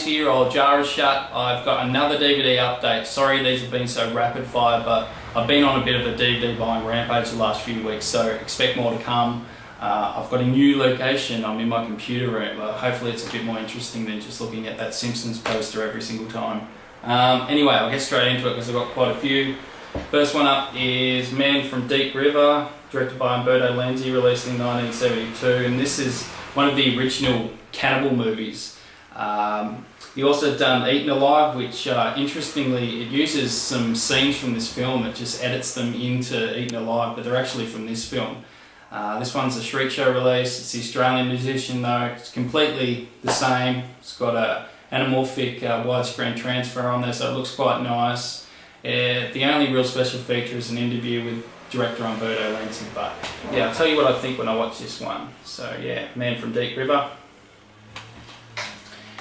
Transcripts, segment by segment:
here, old Jarashut. I've got another DVD update. Sorry these have been so rapid fire, but I've been on a bit of a DVD buying rampage the last few weeks, so expect more to come. I've got a new location. I'm in my computer room. Hopefully it's a bit more interesting than just looking at that Simpsons poster every single time. Anyway, I'll get straight into it because I've got quite a few. First one up is Man from Deep River, directed by Umberto Lenzi, released in 1972, and this is one of the original Cannibal movies. He also done Eaten Alive, which interestingly it uses some scenes from this film. It just edits them into Eaten Alive, but they're actually from this film. This one's a Creepshow release. It's the Australian musician though. It's completely the same. It's got a anamorphic widescreen transfer on there, so it looks quite nice. The only real special feature is an interview with director Umberto Lenzi, but yeah, I'll tell you what I think when I watch this one. So yeah, Man from Deep River.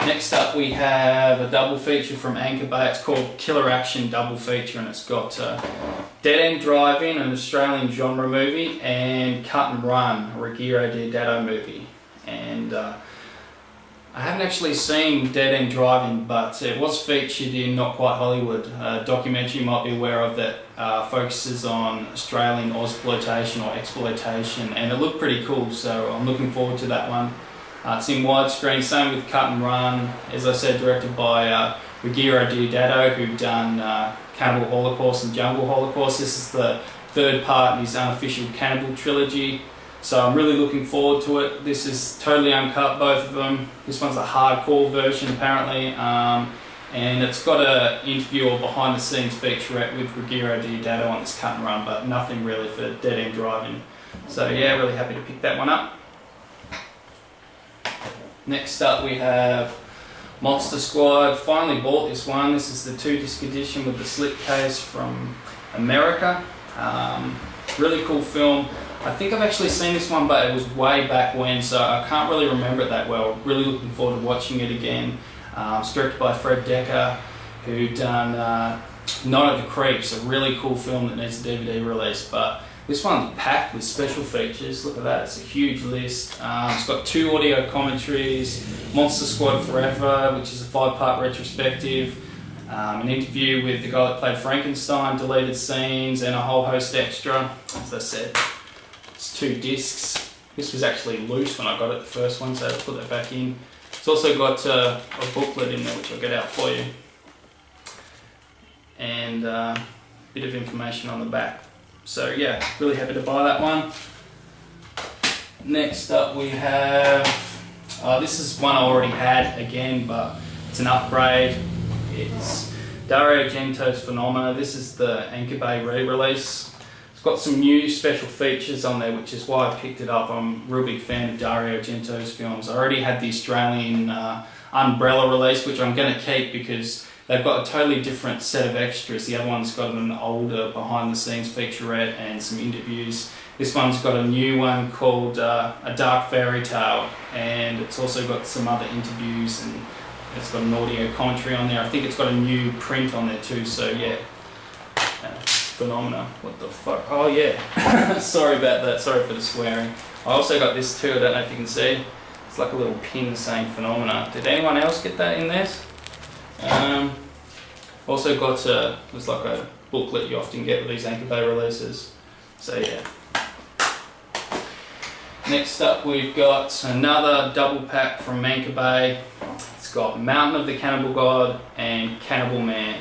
Next up we have a double feature from Anchor Bay. It's called Killer Action Double Feature, and it's got Dead End Drive-In, an Australian genre movie, and Cut and Run, a Ruggiero Deodato movie. And I haven't actually seen Dead End Drive-In, but it was featured in Not Quite Hollywood, a documentary you might be aware of that focuses on Australian Ausploitation or exploitation, and it looked pretty cool, so I'm looking forward to that one. It's in widescreen, same with Cut and Run, as I said, directed by Ruggiero Deodato, who've done Cannibal Holocaust and Jungle Holocaust. This is the third part in his unofficial Cannibal trilogy. So I'm really looking forward to it. This is totally uncut, both of them. This one's a hardcore version apparently, and it's got an interview or behind the scenes featurette with Ruggiero Deodato on this Cut and Run, but nothing really for Dead End Drive-In. So yeah, really happy to pick that one up. Next up we have Monster Squad. Finally bought this one. This is the 2-disc edition with the slipcase from America. Really cool film. I think I've actually seen this one, but it was way back when, so I can't really remember it that well. Really looking forward to watching it again. It's directed by Fred Decker, who done Night of the Creeps, a really cool film that needs a DVD release. But this one's packed with special features. Look at that, it's a huge list. It's got 2 audio commentaries, Monster Squad Forever, which is a 5-part retrospective, an interview with the guy that played Frankenstein, deleted scenes, and a whole host extra. As I said, it's 2 discs. This was actually loose when I got it, the first one, so I'll put that back in. It's also got a booklet in there, which I'll get out for you, and a bit of information on the back. So yeah, really happy to buy that one. Next up we have, this is one I already had again, but it's an upgrade. It's Dario Argento's Phenomena. This is the Anchor Bay re-release. It's got some new special features on there, which is why I picked it up. I'm a real big fan of Dario Argento's films. I already had the Australian Umbrella release, which I'm going to keep because they've got a totally different set of extras. The other one's got an older behind-the-scenes featurette and some interviews. This one's got a new one called A Dark Fairy Tale, and it's also got some other interviews, and it's got an audio commentary on there. I think it's got a new print on there too, so yeah. Phenomena. What the fuck? Oh yeah. Sorry about that, sorry for the swearing. I also got this too, I don't know if you can see. It's like a little pin saying Phenomena. Did anyone else get that in theirs? Also got there's like a booklet you often get with these Anchor Bay releases. So yeah. Next up we've got another double pack from Anchor Bay. It's got Mountain of the Cannibal God and Cannibal Man.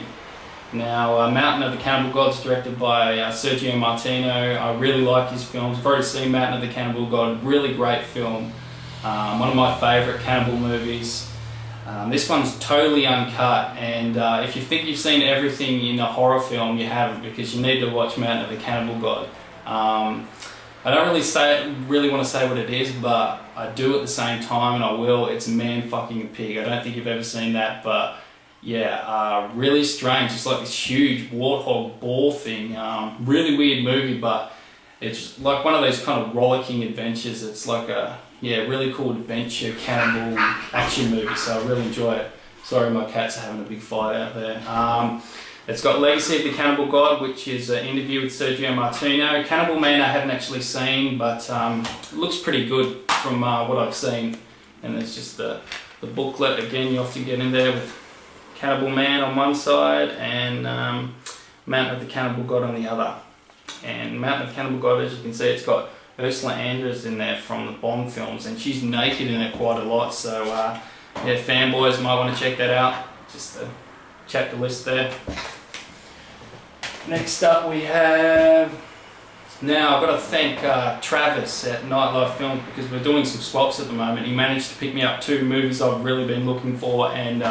Now Mountain of the Cannibal God is directed by Sergio Martino. I really like his films. I've already seen Mountain of the Cannibal God, really great film. One of my favourite cannibal movies. This one's totally uncut, and if you think you've seen everything in a horror film, you haven't, because you need to watch Mountain of the Cannibal God. I don't really want to say what it is, but I do at the same time, and I will. It's Man Fucking a Pig. I don't think you've ever seen that, but yeah, really strange. It's like this huge warthog boar thing. Really weird movie, but it's like one of those kind of rollicking adventures. It's like a really cool adventure cannibal action movie, so I really enjoy it. Sorry, my cats are having a big fight out there. It's got Legacy of the Cannibal God, which is an interview with Sergio Martino. Cannibal Man I haven't actually seen, but it looks pretty good from what I've seen. And there's just the the booklet. Again, you often get in there with Cannibal Man on one side and Mountain of the Cannibal God on the other. And Mountain of the Cannibal God, as you can see, it's got Ursula Andress in there from the Bond films, and she's naked in it quite a lot, so yeah, fanboys might want to check that out. Just a chapter list there. Next up we have, now I've got to thank Travis at Nightlight Films, because we're doing some swaps at the moment. He managed to pick me up 2 movies I've really been looking for, and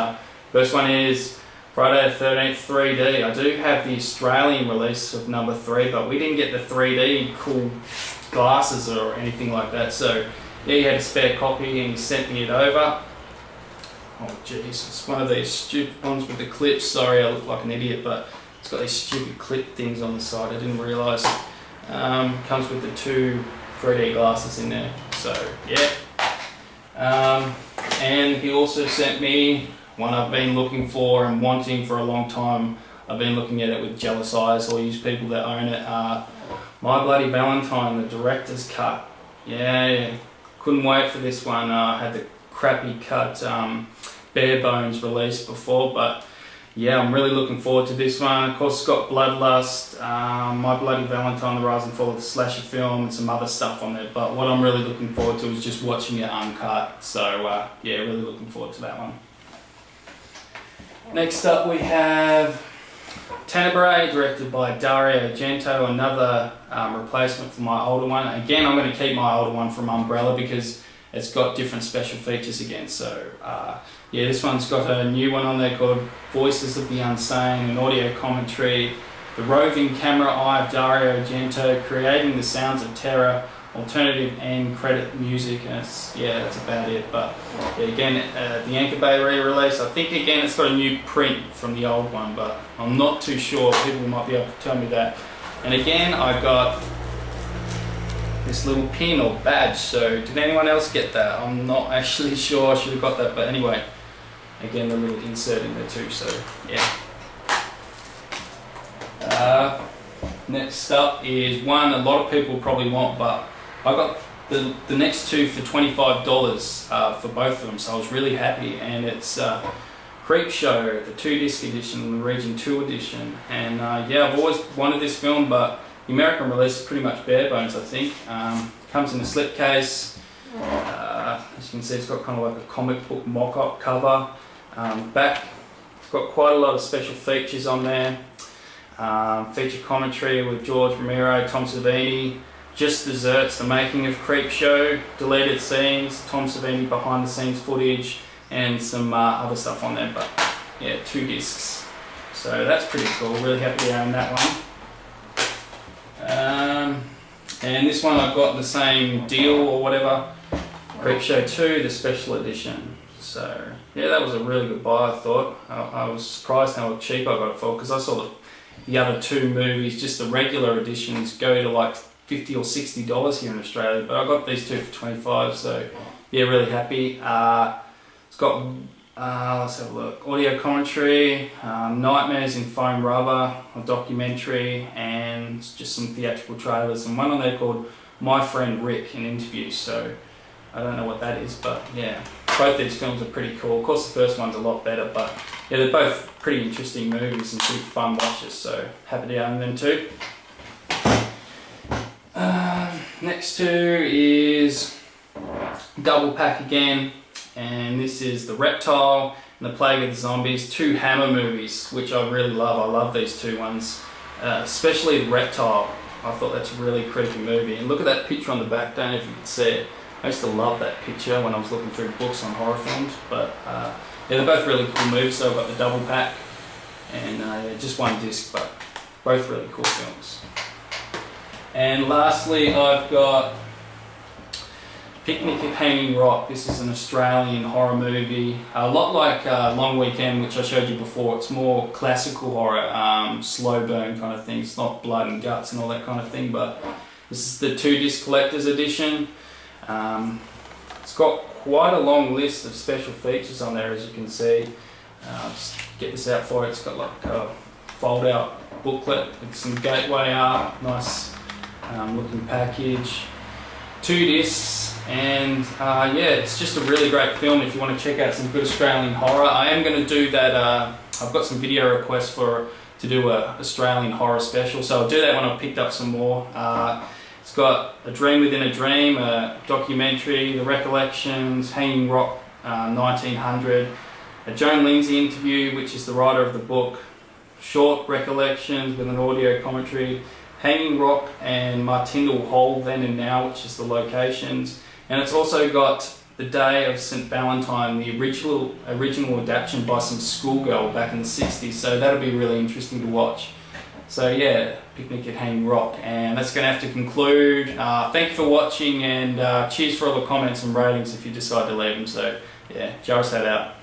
first one is Friday the 13th 3D. I do have the Australian release of number 3, but we didn't get the 3D cool glasses or anything like that, so yeah, he had a spare copy and he sent me it over. Oh jeez, it's one of these stupid ones with the clips. Sorry, I look like an idiot, but it's got these stupid clip things on the side. I didn't realise. Comes with the 2 3D glasses in there, so yeah. And he also sent me one I've been looking for and wanting for a long time. I've been looking at it with jealous eyes, all you people that own it. My Bloody Valentine, the director's cut. Yeah, couldn't wait for this one. I had the crappy cut bare bones released before, but yeah, I'm really looking forward to this one. Of course, it's got Bloodlust, My Bloody Valentine, the rise and fall of the slasher film, and some other stuff on there. But what I'm really looking forward to is just watching it uncut. So yeah, really looking forward to that one. Next up we have Tenebre, directed by Dario Argento, another replacement for my older one. Again, I'm going to keep my older one from Umbrella because it's got different special features again. So yeah, this one's got a new one on there called Voices of the Unsane, an audio commentary, the roving camera eye of Dario Argento, creating the sounds of terror, alternative end credit music, and yeah, that's about it. But yeah, again, the Anchor Bay re-release, I think again it's got a new print from the old one, but I'm not too sure. People might be able to tell me that. And again, I got this little pin or badge, so did anyone else get that? I'm not actually sure. I should have got that, but anyway, again, the little insert in there too, so yeah. Next up is one a lot of people probably want, but I got the next 2 for $25 for both of them, so I was really happy. And it's Creepshow, the 2-disc edition, the Region 2 edition. And yeah, I've always wanted this film, but the American release is pretty much bare bones, I think. Comes in a slipcase. As you can see, it's got kind of like a comic book mock-up cover. Back, it's got quite a lot of special features on there. Feature commentary with George Romero, Tom Savini. Just Desserts, the making of Creepshow, deleted scenes, Tom Savini behind the scenes footage, and some other stuff on there. But yeah, 2 discs. So that's pretty cool. Really happy to own that one. And this one I've got the same deal or whatever. Creepshow 2, the special edition. So yeah, that was a really good buy, I thought. I was surprised how cheap I got it for, because I saw the other 2 movies, just the regular editions, go to like $50 or $60 here in Australia, but I got these 2 for $25, so yeah, really happy. It's got, let's have a look, audio commentary, Nightmares in Foam Rubber, a documentary, and just some theatrical trailers, and one on there called My Friend Rick, an interview, so I don't know what that is, but yeah, both these films are pretty cool. Of course the first one's a lot better, but yeah, they're both pretty interesting movies and super fun watches, so happy to own them too. Next 2 is double pack again, and this is the Reptile and the Plague of the Zombies, 2 Hammer movies, which I really love. I love these 2 ones, especially the Reptile. I thought that's a really creepy movie, and look at that picture on the back, don't know if you can see it. I used to love that picture when I was looking through books on horror films, but yeah, they're both really cool movies, so I've got the double pack, and yeah, just 1 disc, but both really cool films. And lastly, I've got Picnic at Hanging Rock. This is an Australian horror movie, a lot like Long Weekend, which I showed you before. It's more classical horror, slow burn kind of thing. It's not blood and guts and all that kind of thing, but this is the 2-disc collector's edition. It's got quite a long list of special features on there, as you can see. Just get this out for it. It's got like a fold out booklet with some gateway art, nice looking package. 2 discs, And yeah, it's just a really great film if you want to check out some good Australian horror. I am going to do that, I've got some video requests to do a Australian horror special, so I'll do that when I've picked up some more. It's got A Dream Within a Dream, a documentary, The Recollections, Hanging Rock 1900, a Joan Lindsay interview, which is the writer of the book, short recollections with an audio commentary, Hanging Rock and Martindale Hall Then and Now, which is the locations. And it's also got The Day of St. Valentine, the original adaptation by some schoolgirl back in the 60s, so that'll be really interesting to watch. So yeah, Picnic at Hanging Rock, and that's going to have to conclude. Thank you for watching, and cheers for all the comments and ratings if you decide to leave them. So yeah, Jarashut out.